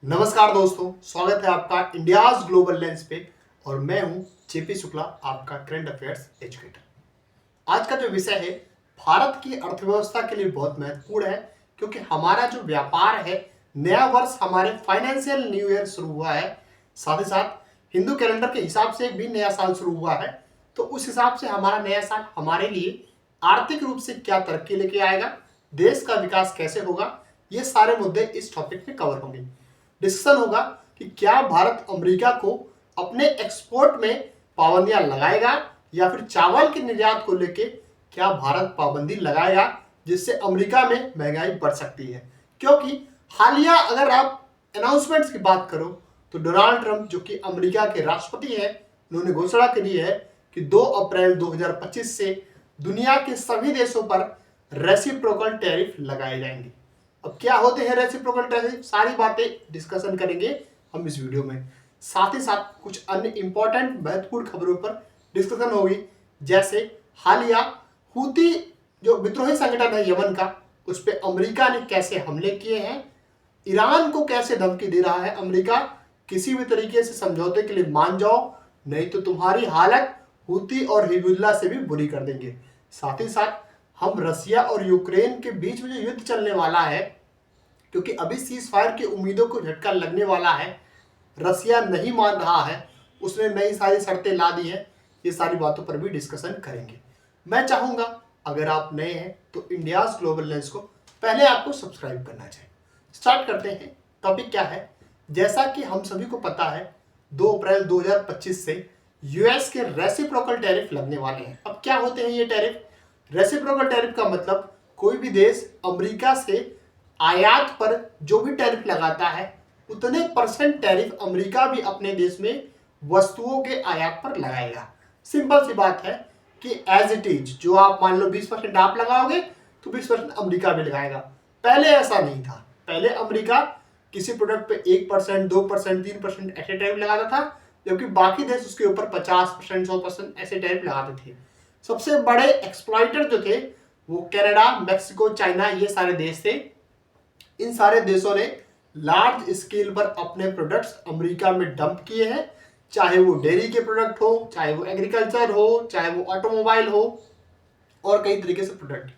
नमस्कार दोस्तों, स्वागत है आपका इंडियाज ग्लोबल लेंस पे। और मैं हूं जेपी शुक्ला, आपका करंट अफेयर्स एजुकेटर। आज का जो विषय है भारत की अर्थव्यवस्था के लिए बहुत महत्वपूर्ण है, क्योंकि हमारा जो व्यापार है, नया वर्ष हमारे फाइनेंशियल न्यू ईयर शुरू हुआ है। साथ ही साथ हिंदू कैलेंडर के हिसाब से भी नया साल शुरू हुआ है। तो उस हिसाब से हमारा नया साल हमारे लिए आर्थिक रूप से क्या तरक्की लेके आएगा, देश का विकास कैसे होगा, ये सारे मुद्दे इस टॉपिक में कवर होंगे। डिस्कशन होगा कि क्या भारत अमेरिका को अपने एक्सपोर्ट में पाबंदियां लगाएगा, या फिर चावल के निर्यात को लेके क्या भारत पाबंदी लगाएगा, जिससे अमेरिका में महंगाई बढ़ सकती है। क्योंकि हालिया अगर आप अनाउंसमेंट्स की बात करो तो डोनाल्ड ट्रंप, जो कि अमेरिका के राष्ट्रपति हैं, उन्होंने घोषणा करी है कि 2 अप्रैल 2025 से दुनिया के सभी देशों पर रेसिप्रोकल टैरिफ लगाए जाएंगे। अब क्या होते हैं रेसिप्रोकल टैरिफ, सारी बातें डिस्कशन करेंगे हम इस वीडियो में। साथ ही साथ कुछ अन्य इंपॉर्टेंट महत्वपूर्ण खबरों पर डिस्कशन होगी, जैसे हालिया हूती जो विद्रोही संगठन है यमन का, उस पर अमेरिका ने कैसे हमले किए हैं, ईरान को कैसे धमकी दे रहा है अमेरिका, किसी भी तरीके से समझौते के लिए मान जाओ, नहीं तो तुम्हारी हालत हूती और हिजबुल्लाह से भी बुरी कर देंगे। साथ ही साथ हम रसिया और यूक्रेन के बीच में जो युद्ध चलने वाला है, क्योंकि अभी सीज फायर की उम्मीदों को झटका लगने वाला है, रसिया नहीं मान रहा है, उसने नई सारी शर्तें ला दी हैं, ये सारी बातों पर भी डिस्कशन करेंगे। मैं चाहूंगा अगर आप नए हैं तो इंडियाज ग्लोबल लेंस को पहले आपको सब्सक्राइब करना चाहिए। स्टार्ट करते हैं। टॉपिक क्या है, जैसा कि हम सभी को पता है 2 अप्रैल 2025 से यूएस के रेसिप्रोकल टैरिफ लगने वाले हैं। अब क्या होते हैं ये टैरिफ? रेसिप्रोकल टैरिफ का मतलब कोई भी देश अमेरिका से आयात पर जो भी टैरिफ लगाता है, उतने परसेंट टैरिफ अमेरिका भी अपने देश में वस्तुओं के आयात पर लगाएगा। सिंपल सी बात है कि एज इट इज, जो आप मान लो 20% आप लगाओगे तो 20% अमेरिका भी लगाएगा। पहले ऐसा नहीं था। पहले अमेरिका किसी प्रोडक्ट पे 1%, 2%, 3% ऐसे टैरिफ लगाता था, जबकि बाकी देश उसके ऊपर 50%, 100% ऐसे टैरिफ लगाते थे। सबसे बड़े एक्सप्लॉइटर जो थे वो कनाडा, मेक्सिको, चाइना, ये सारे देश थे। इन सारे देशों ने लार्ज स्केल पर अपने प्रोडक्ट्स अमेरिका में डंप किए हैं, चाहे वो डेयरी के प्रोडक्ट हो, चाहे वो एग्रीकल्चर हो, चाहे वो ऑटोमोबाइल हो, और कई तरीके से प्रोडक्ट।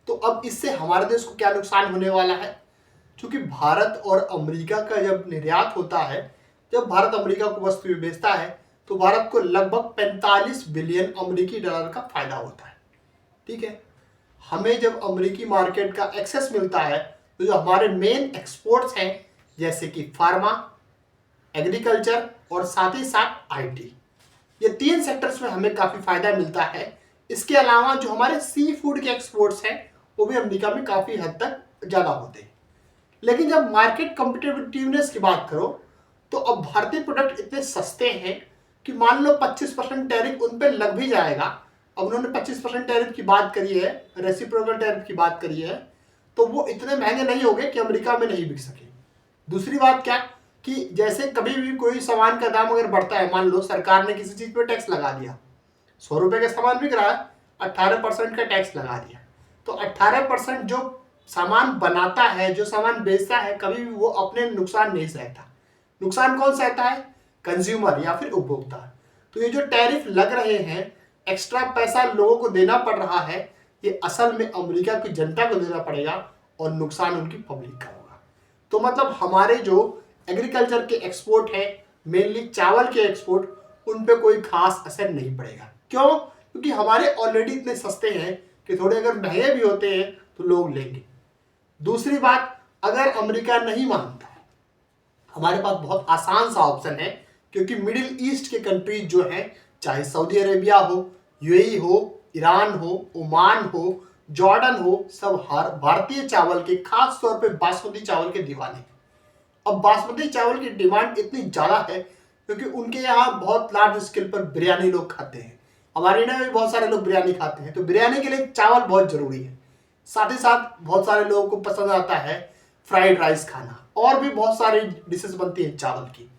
तो अब इससे हमारे देश को क्या नुकसान होने वाला है? क्योंकि भारत और अमेरिका का जब निर्यात होता है, जब भारत अमेरिका को वस्तु बेचता है, तो भारत को लगभग 45 बिलियन अमेरिकी डॉलर का फायदा होता है। ठीक है, हमें जब अमेरिकी मार्केट का एक्सेस मिलता है, तो जो हमारे मेन एक्सपोर्ट्स हैं, जैसे कि फार्मा, एग्रीकल्चर और साथ ही साथ आईटी, ये 3 सेक्टर्स में हमें काफी फायदा मिलता है। इसके अलावा जो हमारे सी फूड के एक्सपोर्ट्स हैं, वो भी अमेरिका में काफी हद तक ज्यादा होते हैं। लेकिन जब मार्केट कॉम्पिटिटिवनेस की बात करो, तो अब भारतीय प्रोडक्ट इतने सस्ते हैं कि मान लो 25% टैरिफ उन पर लग भी जाएगा। अब उन्होंने 25% टैरिफ की बात करी है, रेसिप्रोकल टैरिफ की बात करी है, तो वो इतने महंगे नहीं होंगे कि अमेरिका में नहीं बिक सके। दूसरी बात क्या कि जैसे कभी भी कोई सामान का दाम अगर बढ़ता है, मान लो सरकार ने किसी चीज पे टैक्स लगा दिया, 100 रुपए का सामान बिक रहा है, 18% का टैक्स लगा दिया, तो 18% जो सामान बनाता है, जो सामान बेचता है, कभी भी वो अपने नुकसान नहीं सहता। नुकसान कौन सहता है? कंज्यूमर या फिर उपभोक्ता। तो ये जो टैरिफ लग रहे हैं, एक्स्ट्रा पैसा लोगों को देना पड़ रहा है, ये असल में अमेरिका की जनता को देना पड़ेगा और नुकसान उनकी पब्लिक का होगा। तो मतलब हमारे जो एग्रीकल्चर के एक्सपोर्ट है, मेनली चावल के एक्सपोर्ट, उन पे कोई खास असर नहीं पड़ेगा। क्यों? क्योंकि हमारे ऑलरेडी इतने सस्ते हैं कि थोड़े अगर महंगे भी होते हैं तो लोग लेंगे। दूसरी बात, अगर अमेरिका नहीं मानता, हमारे पास बहुत आसान सा ऑप्शन है, क्योंकि मिडिल ईस्ट के कंट्रीज जो हैं, चाहे सऊदी अरेबिया हो, यूएई हो, ईरान हो, ओमान हो, जॉर्डन हो, सब हर भारतीय चावल के, खास तौर पे बासमती चावल के दीवाने। अब बासमती चावल की डिमांड इतनी ज्यादा है क्योंकि उनके यहाँ बहुत लार्ज स्केल पर बिरयानी लोग खाते हैं। हमारे इंडिया में भी बहुत सारे लोग बिरयानी खाते हैं, तो बिरयानी के लिए चावल बहुत जरूरी है। साथ ही साथ बहुत सारे लोगों को पसंद आता है फ्राइड राइस खाना, और भी बहुत सारी डिशेस बनती हैं चावल की।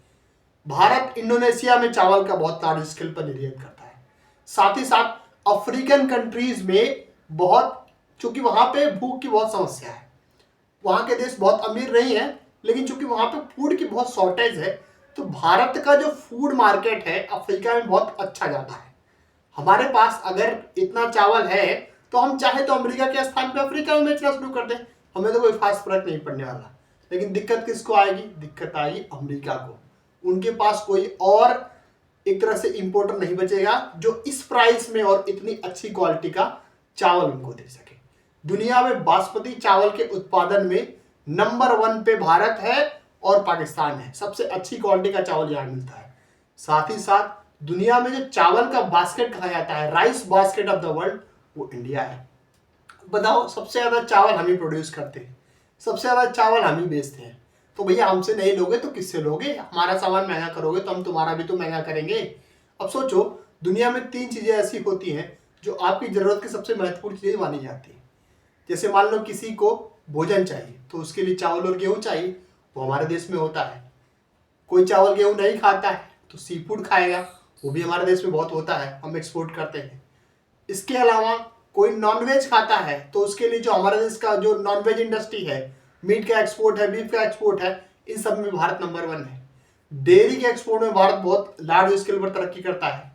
भारत इंडोनेशिया में चावल का बहुत लार्ज स्केल पर निर्यात करता है। साथ ही साथ अफ्रीकन कंट्रीज में बहुत, चूंकि वहां पे भूख की बहुत समस्या है, वहां के देश बहुत अमीर नहीं है, लेकिन चूंकि वहां पे फूड की बहुत शॉर्टेज है, तो भारत का जो फूड मार्केट है अफ्रीका में बहुत अच्छा जाता है। हमारे पास अगर इतना चावल है तो हम चाहे तो अमेरिका के स्थान पे अफ्रीका में बेचना शुरू कर दें, हमें तो कोई खास फर्क नहीं पड़ने वाला। लेकिन दिक्कत किसको आएगी? दिक्कत आएगी अमेरिका को। उनके पास कोई और एक तरह से इंपोर्टर नहीं बचेगा जो इस प्राइस में और इतनी अच्छी क्वालिटी का चावल उनको दे सके। दुनिया में बासमती चावल के उत्पादन में नंबर 1 पे भारत है और पाकिस्तान है। सबसे अच्छी क्वालिटी का चावल यहाँ मिलता है। साथ ही साथ दुनिया में जो चावल का बास्केट कहा जाता है, rice basket of the world, वो इंडिया है। बताओ, सबसे ज्यादा चावल हम ही प्रोड्यूस करते हैं, सबसे ज्यादा चावल हम ही बेचते हैं। तो भैया हमसे नहीं लोगे तो किससे लोगे? हमारा सामान महंगा करोगे तो हम तुम्हारा भी तो महंगा करेंगे। अब सोचो, दुनिया में 3 चीजें ऐसी होती हैं जो आपकी जरूरत की सबसे महत्वपूर्ण चीजें मानी जाती है। जैसे मान लो किसी को भोजन चाहिए तो उसके लिए चावल और गेहूं चाहिए, वो हमारे देश में होता है। कोई चावल गेहूं नहीं खाता है तो सी फूड खाएगा, वो भी हमारे देश में बहुत होता है, हम एक्सपोर्ट करते हैं। इसके अलावा कोई नॉनवेज खाता है तो उसके लिए जो हमारे देश का जो नॉनवेज इंडस्ट्री है, मीट का एक्सपोर्ट है, बीफ का एक्सपोर्ट है, इन सब में भारत नंबर 1 है। डेयरी के एक्सपोर्ट में भारत बहुत लार्ज स्केल पर तरक्की करता है।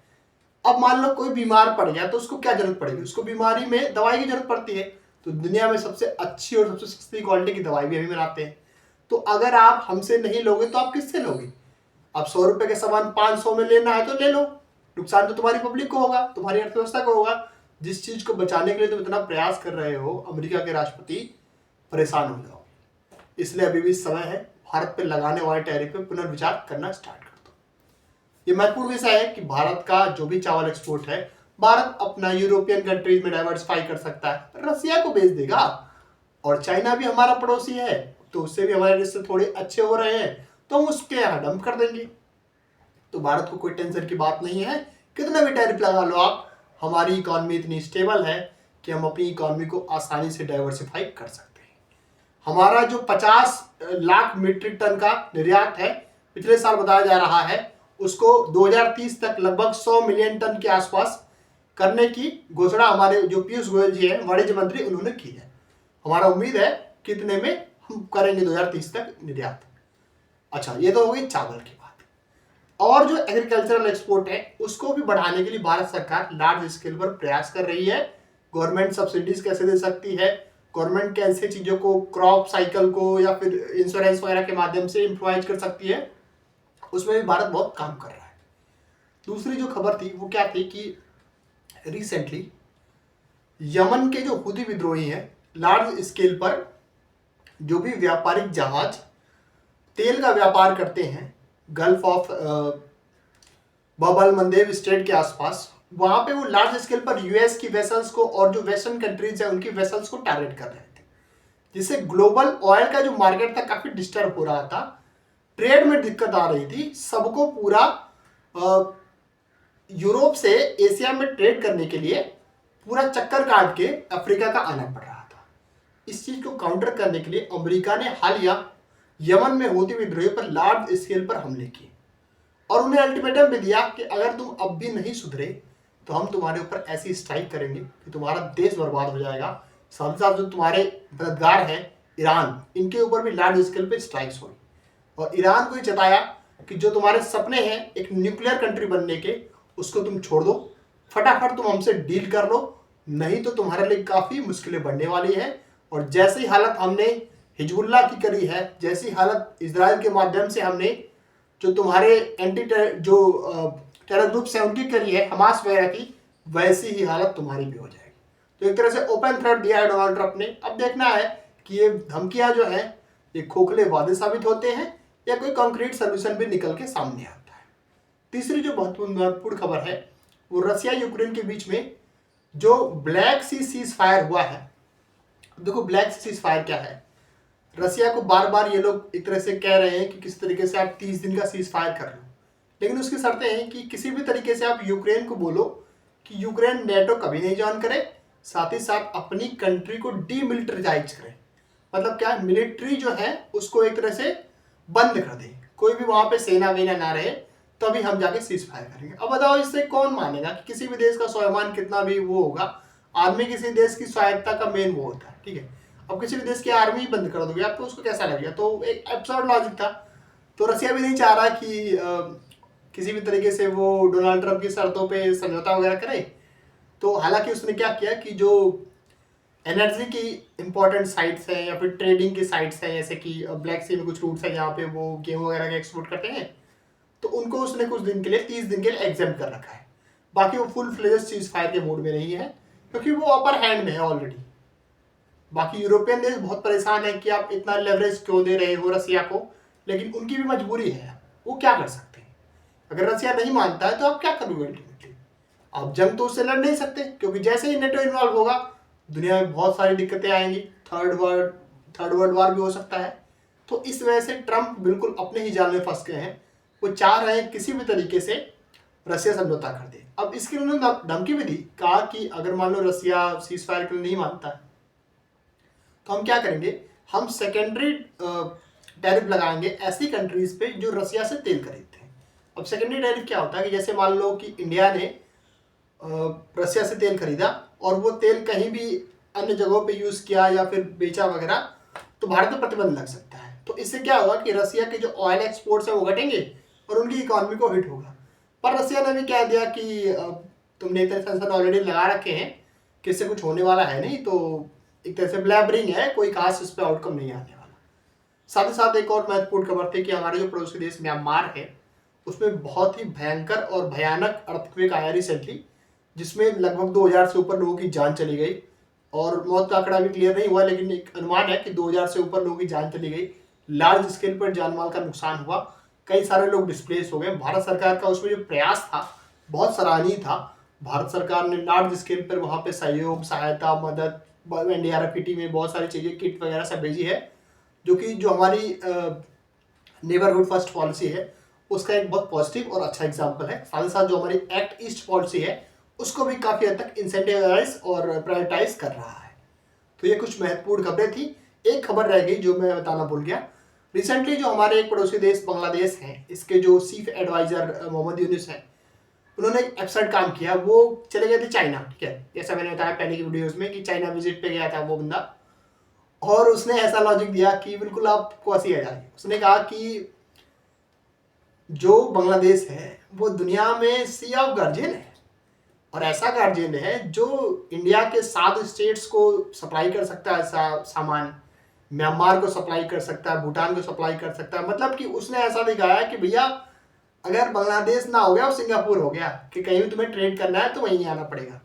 अब मान लो कोई बीमार पड़ गया तो उसको क्या जरूरत पड़ेगी? उसको बीमारी में दवाई की जरूरत पड़ती है, तो दुनिया में सबसे अच्छी और सबसे सस्ती क्वालिटी की दवाई भी हमें बनाते हैं। तो अगर आप हमसे नहीं लोगे तो आप किससे लोगे? अब 100 रुपए के सामान 500 में लेना है तो ले लो, नुकसान तो तुम्हारी पब्लिक को होगा, तुम्हारी अर्थव्यवस्था को होगा। जिस चीज को बचाने के लिए तुम इतना प्रयास कर रहे हो, अमेरिका के राष्ट्रपति, परेशान हो जाओ। इसलिए अभी भी समय है, भारत पे लगाने वाले टैरिफ पे पुनर्विचार करना स्टार्ट कर दो। ये महत्वपूर्ण विषय है कि भारत का जो भी चावल एक्सपोर्ट है, भारत अपना यूरोपियन कंट्रीज में डाइवर्सिफाई कर सकता है, रसिया को बेच देगा। और चाइना भी हमारा पड़ोसी है, तो उससे भी हमारे रिश्ते थोड़े अच्छे हो रहे हैं, तो हम उसके यहाँ डंप कर देंगे। तो भारत को कोई टेंशन की बात नहीं है, कितना भी टैरिफ लगा लो आप, हमारी इकोनॉमी इतनी स्टेबल है कि हम अपनी इकोनॉमी को आसानी से डाइवर्सिफाई कर सकते हैं। हमारा जो 50 लाख मीट्रिक टन का निर्यात है, पिछले साल बताया जा रहा है, उसको 2030 तक लगभग 100 मिलियन टन के आसपास करने की घोषणा हमारे जो पीयूष गोयल जी हैं, वाणिज्य मंत्री, उन्होंने की है। हमारा उम्मीद है कि इतने में हम करेंगे 2030 तक निर्यात। अच्छा, ये तो हो गई चावल की बात। और जो एग्रीकल्चरल एक्सपोर्ट है उसको भी बढ़ाने के लिए भारत सरकार लार्ज स्केल पर प्रयास कर रही है। गवर्नमेंट सब्सिडीज कैसे दे सकती है, गवर्नमेंट कैसे चीजों को, क्रॉप साइकिल को या फिर इंश्योरेंस वगैरह के माध्यम से इम्प्रोवाइज कर सकती है, उसमें भी भारत बहुत काम कर रहा है। दूसरी जो खबर थी वो क्या थी कि रिसेंटली यमन के जो हुती विद्रोही हैं, लार्ज स्केल पर जो भी व्यापारिक जहाज तेल का व्यापार करते हैं गल्फ ऑफ बब अल मंदेब स्टेट के आसपास, वहां पे वो लार्ज स्केल पर यूएस की वेसल्स को और जो वेस्टर्न कंट्रीज है उनकी वेसल्स को टारगेट कर रहे थे, जिससे ग्लोबल ऑयल का जो मार्केट था काफी डिस्टर्ब हो रहा था, ट्रेड में दिक्कत आ रही थी। सबको पूरा यूरोप से एशिया में ट्रेड करने के लिए पूरा चक्कर काट के अफ्रीका का आना पड़ रहा था। इस चीज को काउंटर करने के लिए अमेरिका ने हालिया यमन में होती विद्रोह पर लार्ज स्केल पर हमले किए और उन्हें अल्टीमेटम भी दिया कि अगर तुम अब भी नहीं सुधरे तो हम तुम्हारे ऊपर ऐसी स्ट्राइक करेंगे कि तुम्हारा देश बर्बाद हो जाएगा। साथ ही साथ जो तुम्हारे मददगार हैं ईरान, इनके ऊपर भी लार्ज स्केल पे स्ट्राइक्स हुई और ईरान को ये जताया कि जो तुम्हारे सपने हैं एक न्यूक्लियर कंट्री बनने के, उसको तुम छोड़ दो, फटाफट तुम हमसे डील कर लो, नहीं तो तुम्हारे लिए काफ़ी मुश्किलें बढ़ने वाली हैं। और जैसी हालत हमने हिजबुल्लाह की करी है, जैसी हालत इजराइल के माध्यम से हमने जो तुम्हारे एंटी जो टेरर ग्रुप्स हैं उनकी करी है, हमास वगैरह की, वैसी ही हालत तुम्हारी भी हो जाएगी। तो एक तरह से ओपन थ्रेट दिया है डोनाल्ड ट्रंप ने। अब देखना है कि ये धमकियां जो है ये खोखले वादे साबित होते हैं या कोई कंक्रीट सोल्यूशन भी निकल के सामने आता है। तीसरी जो महत्वपूर्ण खबर है वो रसिया यूक्रेन के बीच में जो ब्लैक सी सीज फायर हुआ है। देखो, ब्लैक सी सीज फायर क्या है? रसिया को बार बार ये लोग एक तरह से कह रहे हैं कि किस तरीके से आप 30 दिन का सीज फायर कर लो, लेकिन उसकी शर्तें हैं कि किसी भी तरीके से आप यूक्रेन को बोलो कि यूक्रेन नेटो कभी नहीं ज्वाइन करे, साथ ही साथ अपनी कंट्री को डीमिलिटराइज करे। मतलब क्या, मिलिट्री जो है उसको एक तरह से बंद कर दे, कोई भी वहां पे सेना वेना ना रहे, तभी हम जाके सीज फायर करेंगे। अब बताओ, इससे कौन मानेगा कि किसी भी देश का स्वाभिमान कितना भी वो होगा, आर्मी किसी देश की स्वायत्ता का मेन वो होता है, ठीक है। अब किसी भी देश की आर्मी ही बंद कर दोगे आप, तो उसको कैसा लगेगा? तो एक एब्सर्ड लॉजिक था। तो रसिया भी नहीं चाह रहा कि किसी भी तरीके से वो डोनाल्ड ट्रंप की शर्तों पे समझौता वगैरह करे। तो हालांकि उसने क्या किया कि जो एनर्जी की इंपॉर्टेंट साइट्स हैं या फिर ट्रेडिंग की साइट्स हैं, जैसे कि ब्लैक सी में कुछ रूट्स हैं जहाँ पे वो गेहूं वगैरह का एक्सपोर्ट करते हैं, तो उनको उसने कुछ दिन के लिए 30 दिन के लिए एग्जाम कर रखा है। बाकी वो फुल फ्लेजेड सीज फायर के मूड में नहीं है, क्योंकि वो अपर हैंड में है ऑलरेडी। बाकी यूरोपियन देश बहुत परेशान है कि आप इतना लेवरेज क्यों दे रहे हो रसिया को, लेकिन उनकी भी मजबूरी है, वो क्या कर सकते हैं। अगर रसिया नहीं मानता है तो आप क्या करोगे अल्टीमेटली? आप जंग तो उससे लड़ नहीं सकते, क्योंकि जैसे ही नेटो इन्वॉल्व होगा दुनिया में बहुत सारी दिक्कतें आएंगी, थर्ड वर्ल्ड वॉर भी हो सकता है। तो इस वजह से ट्रंप बिल्कुल अपने ही जाल में फंस गए हैं। वो चाह रहे हैं किसी भी तरीके से रसिया समझौता कर दे। अब इसके लिए उन्होंने धमकी भी दी, कहा कि अगर मान लो रसिया सीज फायर के लिए नहीं मानता है तो हम क्या करेंगे, हम सेकेंडरी टैरिफ लगाएंगे ऐसी कंट्रीज पे जो रसिया से तेल खरीदते हैं। अब सेकेंडरी टैरिफ क्या होता है कि जैसे मान लो कि इंडिया ने रसिया से तेल खरीदा और वो तेल कहीं भी अन्य जगहों पे यूज किया या फिर बेचा वगैरह, तो भारत में प्रतिबंध लग सकता है। तो इससे क्या होगा कि रसिया के जो ऑयल एक्सपोर्ट्स है वो घटेंगे और उनकी इकोनॉमी को हिट होगा। पर रसिया ने भी कह दिया कि तुमने इतने सेंसर ऑलरेडी लगा रखे हैं कि इससे कुछ होने वाला है नहीं, तो एक तरह से ब्लैबरिंग है, कोई खास इस पर आउटकम नहीं आने वाला। साथ ही साथ एक और महत्वपूर्ण खबर थी कि हमारे जो पड़ोसी देश म्यांमार है उसमें बहुत ही भयंकर और भयानक अर्थक्वेक आया रिसेंटली, जिसमें लगभग 2000 से ऊपर लोगों की जान चली गई। और मौत का आंकड़ा भी क्लियर नहीं हुआ, लेकिन एक अनुमान है कि 2000 से ऊपर लोगों की जान चली गई। लार्ज स्केल पर जान माल का नुकसान हुआ, कई सारे लोग डिस्प्लेस हो गए। भारत सरकार का उसमें जो प्रयास था बहुत सराहनीय था। भारत सरकार ने लार्ज स्केल पर वहाँ पे सहयोग, सहायता, मदद, एनडीआरएफ की टीम में बहुत सारी चीज़ें, किट वगैरह सब भेजी है, जो कि जो हमारी नेबरहुड फर्स्ट पॉलिसी है उसका एक बहुत पॉजिटिव और अच्छा एग्जाम्पल है। साथ ही साथ जो हमारी एक्ट ईस्ट पॉलिसी है उसको भी काफ़ी हद तक इंसेंटिवाइज और प्रायोरिटाइज कर रहा है। तो ये कुछ महत्वपूर्ण खबरें थी। एक खबर रह गई जो मैं बताना भूल गया। रिसेंटली जो हमारे एक पड़ोसी देश बांग्लादेश है, इसके जो चीफ एडवाइजर मोहम्मद यूनुस हैं, उन्होंने एक एब्सर्ड काम किया। वो चले गए थे चाइना, ठीक है, जैसा मैंने बताया पहले की वीडियोस में कि चाइना विजिट पे गया था वो बंदा, और उसने ऐसा लॉजिक दिया कि बिल्कुल आपको हंसी आ जाएगी। उसने कहा कि जो बांग्लादेश है वो दुनिया में सी ऑफ गार्जियन है, और ऐसा गार्जियन है जो इंडिया के 7 स्टेट्स को सप्लाई कर सकता है ऐसा सामान, म्यांमार को सप्लाई कर सकता है, भूटान को सप्लाई कर सकता है। मतलब कि उसने ऐसा दिखाया कि भैया अगर बांग्लादेश ना हो गया वो सिंगापुर हो गया, कि कहीं भी तुम्हें ट्रेड करना है तो वहीं आना पड़ेगा।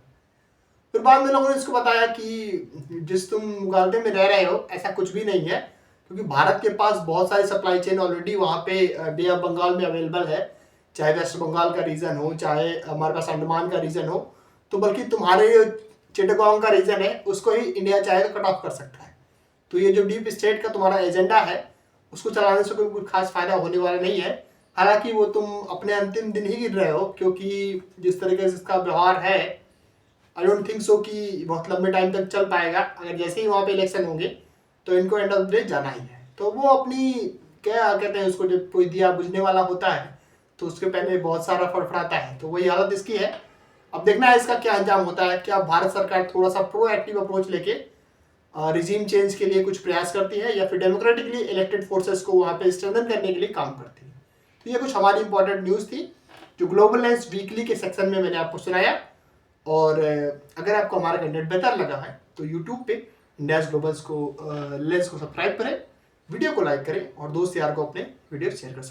फिर बाद में लोगों ने इसको बताया कि जिस तुम मुगालते में रह रहे हो ऐसा कुछ भी नहीं है, क्योंकि भारत के पास बहुत सारी सप्लाई चेन ऑलरेडी वहाँ पे बे ऑफ बंगाल में अवेलेबल है, चाहे वेस्ट बंगाल का रीजन हो, चाहे हमारे पास अंडमान का रीजन हो। तो बल्कि तुम्हारे जो चिटगांव का रीजन है उसको ही इंडिया चाहे तो कट ऑफ कर सकता है। तो ये जो डीप स्टेट का तुम्हारा एजेंडा है उसको चलाने से कोई खास फायदा होने वाला नहीं है। हालांकि वो तुम अपने अंतिम दिन ही गिर रहे हो, क्योंकि जिस तरीके से इसका व्यवहार है आई डोंट थिंक सो कि बहुत लंबे टाइम तक चल पाएगा। अगर जैसे ही वहाँ पे इलेक्शन होंगे तो इनको एंड ऑफ द डे जाना ही है। तो वो अपनी क्या कहते हैं उसको, जब कोई दिया बुझने वाला होता है तो उसके पहले बहुत सारा फड़फड़ाता है, तो वही हालत इसकी है। अब देखना है इसका क्या अंजाम होता है। क्या भारत सरकार थोड़ा सा प्रोएक्टिव अप्रोच लेके रिजीम चेंज के लिए कुछ प्रयास करती है, या फिर डेमोक्रेटिकली इलेक्टेड फोर्सेस को वहाँ पे स्ट्रेंथन करने के लिए काम करती है। तो ये कुछ हमारी इंपॉर्टेंट न्यूज़ थी जो ग्लोबल लेंस वीकली के सेक्शन में मैंने आपको सुनाया। और अगर आपको हमारा कंटेंट बेहतर लगा है तो यूट्यूब पे इंडियाज ग्लोबल्स को लेंस को सब्सक्राइब करें, वीडियो को लाइक करें और दोस्त यार को अपने वीडियो शेयर कर सकते हैं।